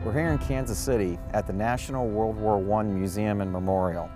We're here in Kansas City at the National World War I Museum and Memorial.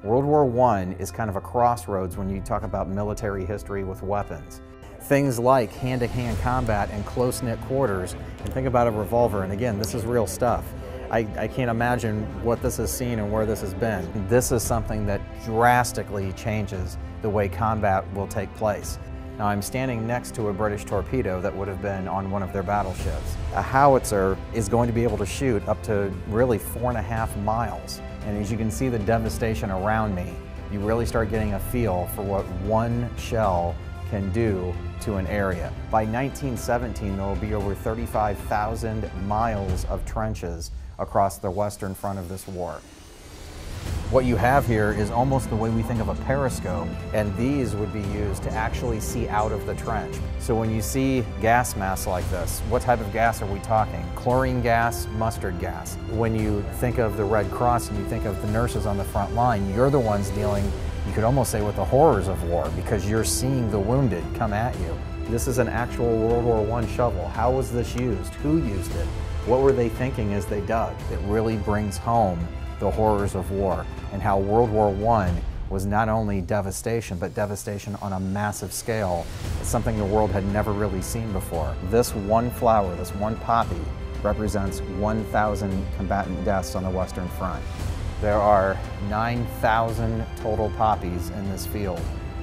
World War I is kind of a crossroads when you talk about military history with weapons. Things like hand-to-hand combat and close-knit quarters, and think about a revolver, and again, this is real stuff. I can't imagine what this has seen and where this has been. This is something that drastically changes the way combat will take place. Now, I'm standing next to a British torpedo that would have been on one of their battleships. A howitzer is going to be able to shoot up to really 4.5 miles. And as you can see the devastation around me, you really start getting a feel for what one shell can do to an area. By 1917, there will be over 35,000 miles of trenches across the western front of this war. What you have here is almost the way we think of a periscope, and these would be used to actually see out of the trench. So when you see gas masks like this, what type of gas are we talking? Chlorine gas, mustard gas. When you think of the Red Cross and you think of the nurses on the front line, you're the ones dealing, you could almost say, with the horrors of war, because you're seeing the wounded come at you. This is an actual World War I shovel. How was this used? Who used it? What were they thinking as they dug? It really brings home the horrors of war and how World War I was not only devastation, but devastation on a massive scale. It's something the world had never really seen before. This one flower, this one poppy, represents 1,000 combatant deaths on the Western Front. There are 9,000 total poppies in this field,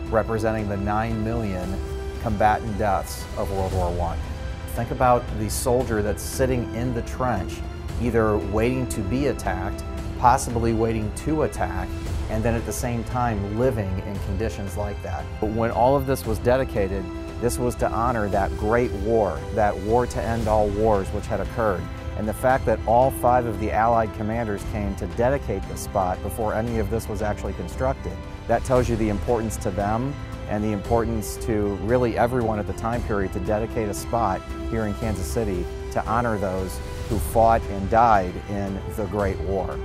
representing the 9 million combatant deaths of World War I. Think about the soldier that's sitting in the trench, either waiting to be attacked, possibly waiting to attack, and then at the same time living in conditions like that. But when all of this was dedicated, this was to honor that great war, that war to end all wars which had occurred. And the fact that all 5 of the Allied commanders came to dedicate the spot before any of this was actually constructed, that tells you the importance to them and the importance to really everyone at the time period to dedicate a spot here in Kansas City to honor those who fought and died in the Great War.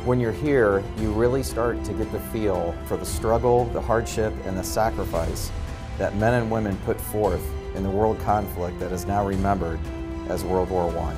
When you're here, you really start to get the feel for the struggle, the hardship, and the sacrifice that men and women put forth in the world conflict that is now remembered as World War I.